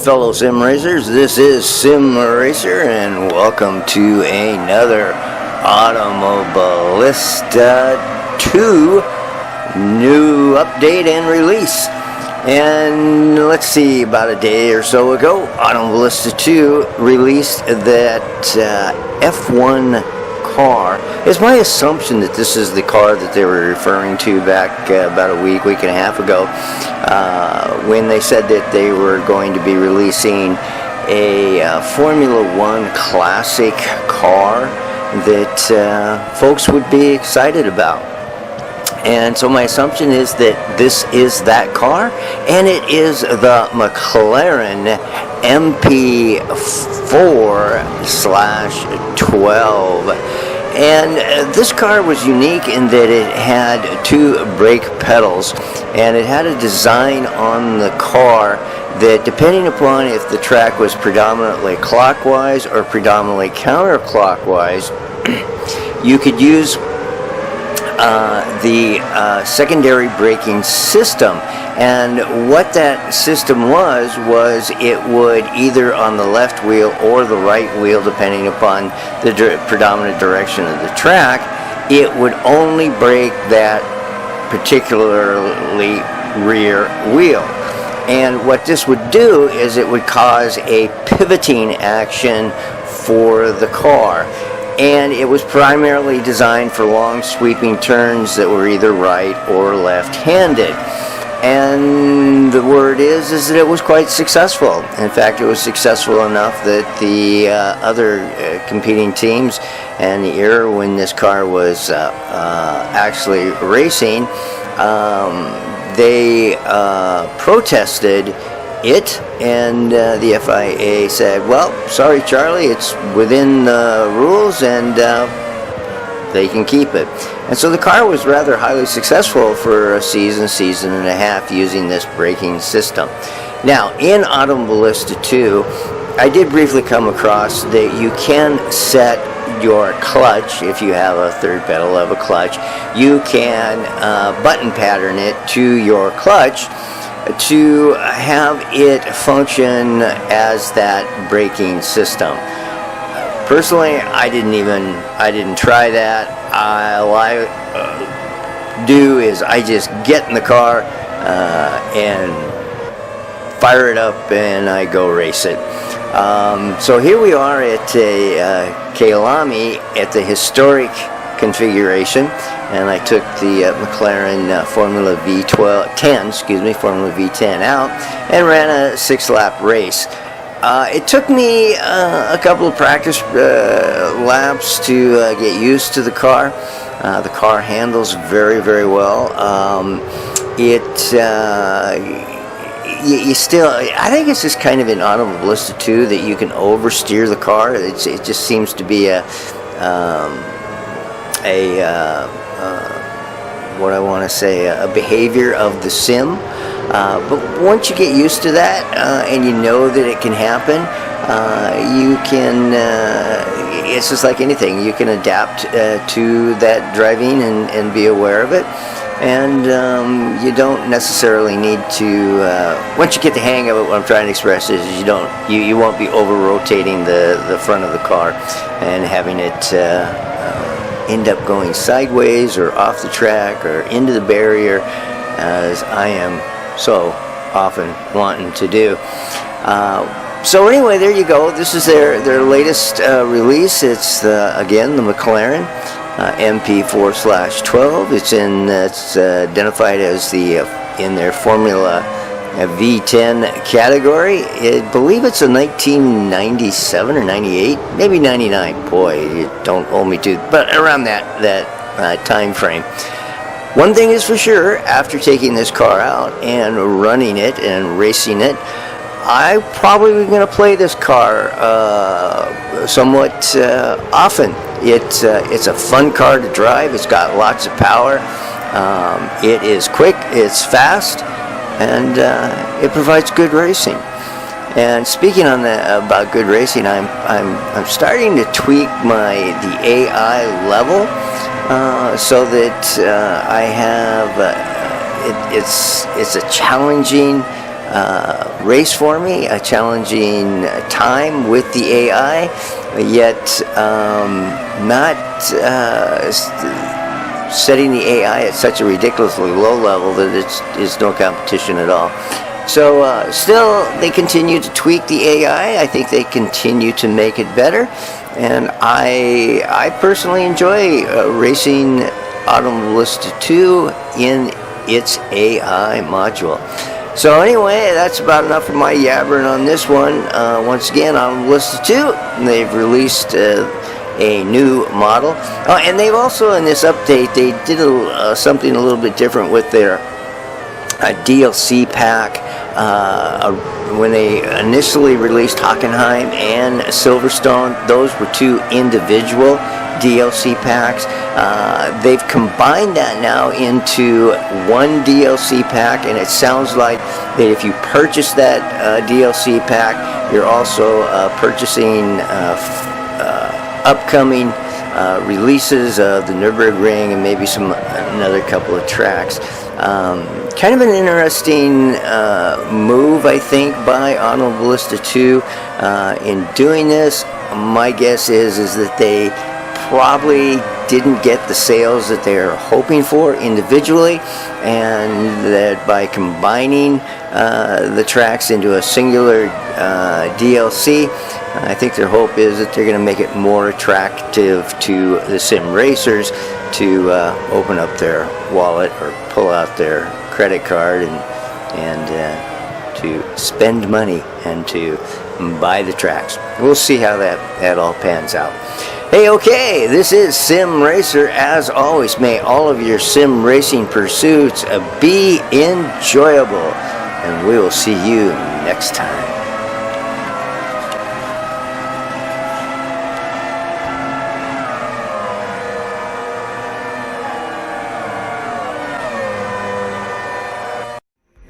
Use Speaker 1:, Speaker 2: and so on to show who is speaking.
Speaker 1: fellow sim racers. This is Sim Racer, and welcome to another Automobilista 2 new update and release. And let's see, about a day or so ago, Automobilista 2 released that F1 car. It's my assumption that this is the car that they were referring to back about a week and a half ago, when they said that they were going to be releasing a Formula One classic car that folks would be excited about. And so my assumption is that this is that car, and it is the McLaren MP4/12. And this car was unique in that it had two brake pedals, and it had a design on the car that, depending upon if the track was predominantly clockwise or predominantly counterclockwise, you could use the secondary braking system. And what that system was it would either on the left wheel or the right wheel, depending upon the predominant direction of the track, it would only brake that particularly rear wheel. And what this would do is it would cause a pivoting action for the car. And it was primarily designed for long sweeping turns that were either right or left-handed. And the word is that it was quite successful. In fact, it was successful enough that the other competing teams and the era when this car was actually racing, they protested it, and the FIA said, well, sorry Charlie, it's within the rules, and they can keep it. And so the car was rather highly successful for a season and a half using this braking system. Now, in Automobilista 2, I did briefly come across that you can set your clutch. If you have a third pedal of a clutch, you can button pattern it to your clutch to have it function as that braking system. Personally, I didn't try that. All I do is I just get in the car and fire it up, and I go race it. So here we are at Kyalami at the historic configuration, and I took the McLaren Formula V10 out and ran a 6-lap race. It took me a couple of practice laps to get used to the car. The car handles very, very well. You still, I think it's just kind of in Automobilista 2 that you can oversteer the car. It just seems to be what I want to say, a behavior of the sim. But once you get used to that, and you know that it can happen, you can, it's just like anything, you can adapt to that driving and be aware of it. And you don't necessarily need to, once you get the hang of it, what I'm trying to express is you won't be over-rotating the front of the car and having it end up going sideways or off the track or into the barrier, as I am so often wanting to do. So anyway, there you go. This is their latest release. It's again the McLaren MP4/12. It's identified as in their Formula V10 category. I believe it's a 1997 or 98, maybe 99. Boy, you don't hold me to, but around that time frame. One thing is for sure, after taking this car out and running it and racing it, I'm probably going to play this car somewhat often. It's a fun car to drive. It's got lots of power. It is quick. It's fast. And it provides good racing. And speaking about good racing, I'm starting to tweak the AI level so that I have it's a challenging race for me, a challenging time with the AI, yet not setting the AI at such a ridiculously low level that it's no competition at all. So still, they continue to tweak the AI. I think they continue to make it better, and I personally enjoy racing Automobilista 2 in its AI module. So anyway, that's about enough of my yabbering on this one. Once again, Automobilista 2, they've released a new model, and they've also, in this update, they did something a little bit different with their DLC pack. When they initially released Hockenheim and Silverstone, those were two individual DLC packs. They've combined that now into one DLC pack, and it sounds like that if you purchase that DLC pack, you're also purchasing upcoming releases of the Nürburgring and maybe another couple of tracks. Kind of an interesting move, I think, by Automobilista 2 in doing this. My guess is that they probably didn't get the sales that they're hoping for individually, and that by combining the tracks into a singular DLC, I think their hope is that they're going to make it more attractive to the sim racers to open up their wallet or pull out their credit card and to spend money and to buy the tracks. We'll see how that all pans out. Hey, okay, this is Sim Racer. As always, may all of your sim racing pursuits be enjoyable, and we will see you next time.